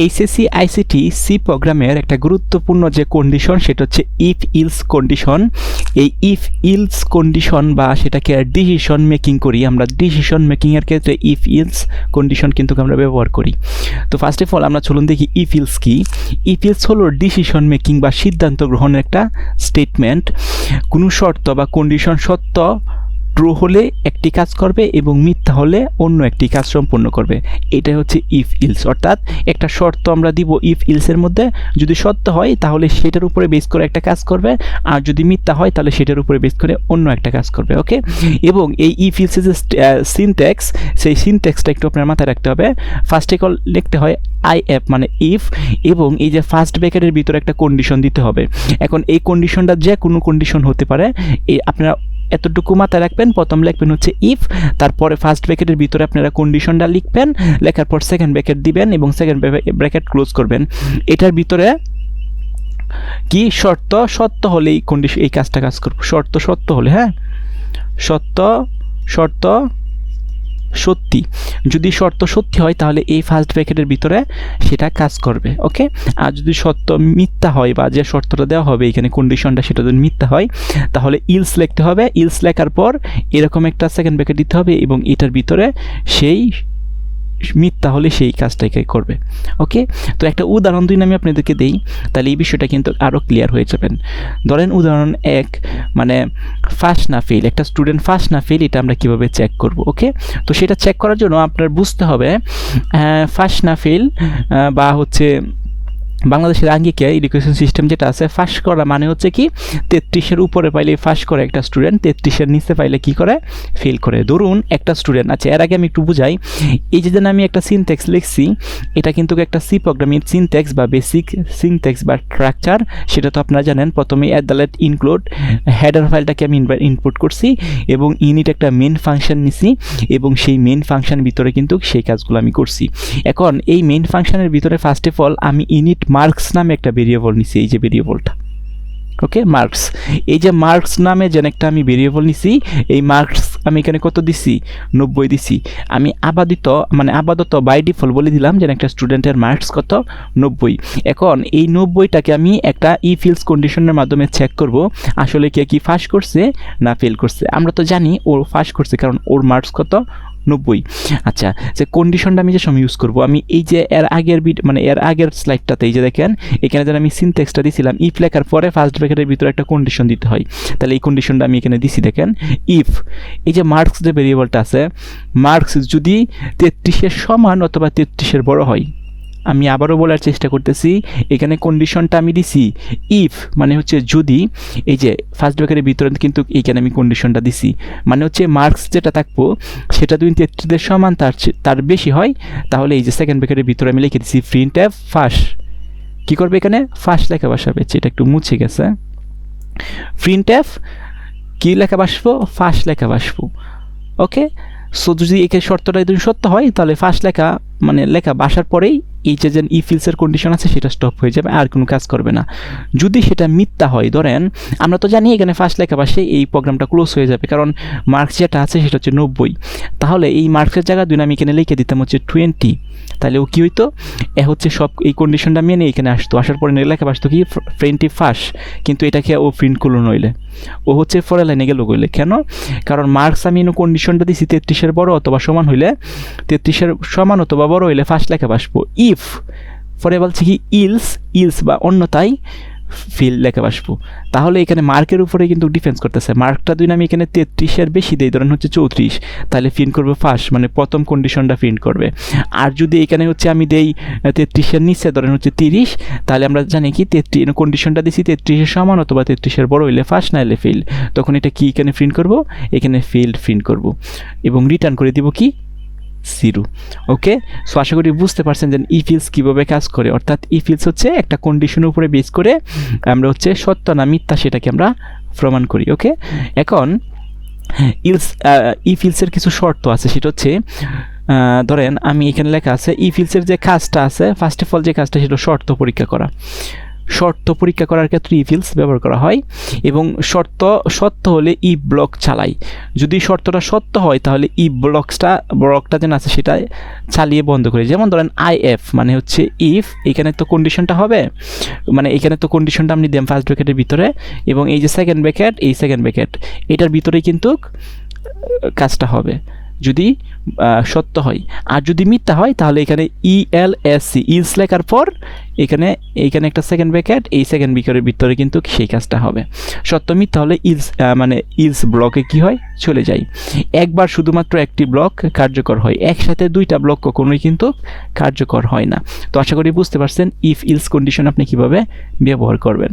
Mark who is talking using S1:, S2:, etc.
S1: HSC ICT C প্রোগ্রামের একটা গুরুত্বপূর্ণ যে কন্ডিশন সেটা হচ্ছে ইফ ইলস কন্ডিশন। এই ইফ ইলস কন্ডিশন বা সেটাকে ডিসিশন মেকিং করি আমরা, ডিসিশন মেকিংয়ের ক্ষেত্রে ইফ ইলস কন্ডিশন কিন্তু আমরা ব্যবহার করি। তো ফার্স্ট অফ অল আমরা চলুন দেখি ইফ ইলস কি। ইফ ইলস হলো ডিসিশন মেকিং বা সিদ্ধান্ত গ্রহণের একটা স্টেটমেন্ট। কোনো শর্ত বা কন্ডিশন সত্য ট্রু হলে একটি কাজ করবে এবং মিথ্যা হলে অন্য একটি কাজ সম্পূর্ণ করবে, এটাই হচ্ছে ইফ ইলস। অর্থাৎ একটা শর্ত আমরা দিব ইফ ইলসের মধ্যে, যদি সত্য হয় তাহলে সেটার উপরে বেস করে একটা কাজ করবে, আর যদি মিথ্যা হয় তাহলে সেটার উপরে বেস করে অন্য একটা কাজ করবে। ওকে, এবং এই ইফ ইলসের যে সিনট্যাক্স, সেই সিনট্যাক্সটা একটু আপনার মাথায় রাখতে হবে। ফার্স্ট অফ অল লিখতে হয় আই এফ মানে ইফ, এবং এই যে ফার্স্ট ব্র্যাকেটের ভিতরে একটা কন্ডিশন দিতে হবে। এখন এই কন্ডিশনটা যে কোনো কন্ডিশন হতে পারে, এই আপনারা এতটুকু মাথায় রাখবেন। প্রথম লিখবেন হচ্ছে ইফ, তারপরে ফার্স্ট ব্র্যাকেটের ভিতরে আপনারা কন্ডিশনটা লিখবেন, লেখার পর সেকেন্ড ব্র্যাকেট দিবেন এবং সেকেন্ড ব্র্যাকেট ক্লোজ করবেন। এটার ভিতরে কি শর্ত সত্য হলে এই কন্ডিশন এই কাজটা কাজ করব, শর্ত সত্য হলে, হ্যাঁ শর্ত সত্যি, যদি শর্ত সত্যি হয় তাহলে এই ফার্স্ট ব্র্যাকেটের ভিতরে সেটা কাজ করবে। ওকে, আর যদি সত্য মিথ্যা হয় বা যে শর্তটা দেওয়া হবে এখানে কন্ডিশনটা সেটা যদি মিথ্যা হয় তাহলে ইলস লিখতে হবে। ইলস লেখার পর এরকম একটা সেকেন্ড ব্র্যাকেট দিতে হবে এবং এটার ভিতরে সেই মিথ্যা হলে সেই কাজটাকে করবে। ওকে, তো একটা উদাহরণ দিন আমি আপনাদেরকে দেই, তাহলে এই বিষয়টা কিন্তু আরও ক্লিয়ার হয়ে যাবেন। ধরেন উদাহরণ এক, মানে ফার্স্ট না ফেল, একটা স্টুডেন্ট ফার্স্ট না ফেল এটা আমরা কীভাবে চেক করব। ওকে, তো সেটা চেক করার জন্য আপনার বুঝতে হবে ফার্স্ট না ফেল বা হচ্ছে বাংলাদেশের আঙ্গিকে এডুকেশন সিস্টেম যেটা আছে, ফার্স্ট করা মানে হচ্ছে কি 33-এর উপরে পাইলে ফার্স্ট করে একটা স্টুডেন্ট, 33-এর নিচে পাইলে কি করে ফেল করে। ধরুন একটা স্টুডেন্ট, আচ্ছা এর আগে আমি একটু বুঝাই, এই যে আমি একটা সিনট্যাক্স লিখছি, এটা কিন্তু একটা সি প্রোগ্রামের সিনট্যাক্স বা বেসিক সিনট্যাক্স বা স্ট্রাকচার, সেটা তো আপনারা জানেন। প্রথমে @include হেডার ফাইলটাকে আমি ইনপুট করছি এবং ইনিট একটা মেন ফাংশন নিছি এবং সেই মেন ফাংশনের ভিতরে কিন্তু সেই কাজগুলো আমি করছি। এখন এই মেন ফাংশনের ভিতরে ফার্স্ট অফ অল আমি ইনিট মার্কস নামে একটা ভেরিয়েবল নিছি, এই যে ভেরিয়েবলটা, ওকে মার্কস, এই যে মার্কস নামে যেন একটা আমি ভেরিয়েবল নিছি, এই মার্কস আমি এখানে কত দিছি 90 দিছি। আমি আপাতত বাই ডিফল্ট বলে দিলাম যে একটা স্টুডেন্টের মার্কস কত 90। এখন এই 90টাকে আমি একটা ইফ ইলস কন্ডিশনের মাধ্যমে চেক করব আসলে কে কি ফার্স্ট করছে না ফেল করছে। আমরা তো জানি ও ফার্স্ট করছে কারণ ওর মার্কস কত 90। আচ্ছা, যে কন্ডিশনটা আমি যে সময় ইউজ করব, আমি এই যে এর আগের স্লাইডটাতে এই যে দেখেন এখানে যেন আমি সিনট্যাক্সটা দিছিলাম, ইফ লেখার পরে ফার্স্ট ব্র্যাকেটের ভিতরে একটা কন্ডিশন দিতে হয়, তাহলে এই কন্ডিশনটা আমি এখানে দিছি। দেখেন ইফ এই যে মার্কস যে ভেরিয়েবলটা আছে, মার্কস যদি 33-এর সমান অথবা 33-এর বড় হয়, আমি আবারও বলার চেষ্টা করতেছি, এখানে কন্ডিশনটা আমি দিছি ইফ মানে হচ্ছে যদি, এই যে ফার্স্ট ব্র্যাকেটের ভিতরে কিন্তু এইখানে আমি কন্ডিশনটা দিছি, মানে হচ্ছে মার্কস যেটা থাকবো সেটা যদি 33-এর সমান তার বেশি হয়, তাহলে এই যে সেকেন্ড ব্র্যাকেটের ভিতরে আমি লিখে দিছি প্রিন্ট এফ ফার্স্ট, কী করবে এখানে ফার্স্ট লেখা বসাবে, এটা একটু মুছে গেছে, প্রিন্ট এফ কী লেখা বসবো ফার্স্ট লেখা বসবো। ওকে, সো যদি এখানে শর্তটা যদি সত্য হয় তাহলে ফার্স্ট লেখা বাসার পরেই এই যে ইফ ইলসের কন্ডিশন আছে সেটা স্টপ হয়ে যাবে, আর কোনো কাজ করবে না। যদি সেটা মিথ্যা হয়, ধরেন আমরা তো জানি এখানে ফার্স্ট লেখা বাসে এই প্রোগ্রামটা ক্লোজ হয়ে যাবে, কারণ মার্কস যেটা আছে সেটা হচ্ছে 90, তাহলে এই মার্কসের জায়গা দুই আমি এখানে লিখে দিতাম হচ্ছে 20, তাহলে ও কী হইতো হচ্ছে সব এই কন্ডিশনটা মেনে এখানে আসতো, আসার পরে লেখা বাসতো কি 20 ফার্স্ট, কিন্তু এটাকে ও প্রিন্ট করলো নইলে, ও হচ্ছে পরের লাইনে গেল গইলে। কেন? কারণ মার্কস আমি কন্ডিশনটা দিছি 33-এর বড় অথবা সমান হইলে, 33-এর সমান অথবা বড় হইলে ফার্স্ট লেখা বাসবো। ইফ পরে বলছে কি ইলস বা অন্যথায় ফেল লেখা বাসবো, তাহলে এখানে মার্কের উপরে কিন্তু ডিফেন্স করতেছে। মার্কটা দুই আমি এখানে 33-এর বেশি দেই, ধরেন হচ্ছে 34, তাহলে প্রিন্ট করবে ফার্স্ট, মানে প্রথম কন্ডিশনটা প্রিন্ট করবে। আর যদি এখানে হচ্ছে আমি দেই 33-এর নিচে, ধরেন হচ্ছে 30, তাহলে আমরা জানি কি 33 কন্ডিশনটা দিছি 33-এর সমান অথবা 33-এর বড় হইলে ফার্স্ট, না হলে ফেল, তখন এটা কি এখানে প্রিন্ট করব, এখানে ফেল্ড প্রিন্ট করব এবং রিটার্ন করে দিব কি 0। ওকে, সো আশা করি বুঝতে পারছেন যে ইফ ইলস কীভাবে কাজ করে। অর্থাৎ ইফ ইলস হচ্ছে একটা কন্ডিশনের উপরে বেস করে আমরা হচ্ছে সত্য না মিথ্যা সেটাকে আমরা প্রমাণ করি। ওকে, এখন ইফ ইলসের কিছু শর্ত আছে, সেটা হচ্ছে ধরেন আমি এখানে লেখা আছে ইফ ইলসের যে কাজটা আছে, ফার্স্ট অফ অল যে কাজটা সেটা শর্ত পরীক্ষা করা। শর্ত পরীক্ষা করার ক্ষেত্রে ইফ ইলস ব্যবহার করা হয় এবং শর্ত সত্য হলে ইফ ব্লক চালাই। যদি শর্তটা সত্য হয় তাহলে ইফ ব্লকটা যেন আছে সেটা চালিয়ে বন্ধ করে। যেমন ধরেন আইএফ মানে হচ্ছে ইফ, এখানে তো কন্ডিশনটা হবে, মানে এখানে তো কন্ডিশনটা আপনি দেন ফার্স্ট ব্র্যাকেটের ভিতরে এবং এই যে সেকেন্ড ব্র্যাকেট, এই সেকেন্ড ব্র্যাকেট এটার ভিতরেই কিন্তু কাজটা হবে যদি সত্য হয়। আর যদি মিথ্যা হয় তাহলে এখানে ইএলএসসি ইলস লেখার পর এইখানে একটা সেকেন্ড ব্র্যাকেট, এই সেকেন্ড ব্র্যাকেটের ভিতরে কিন্তু সেই কাজটা হবে। সত্য মিথ্যা হলে ইলস মানে ইলস ব্লকে কি হয়, চলে যায়। একবার শুধুমাত্র একটি ব্লক কার্যকর হয়, একসাথে দুইটা ব্লক কখনোই কিন্তু কার্যকর হয় না। তো আশা করি বুঝতে পারছেন ইফ ইলস কন্ডিশন আপনি কিভাবে ব্যবহার করবেন।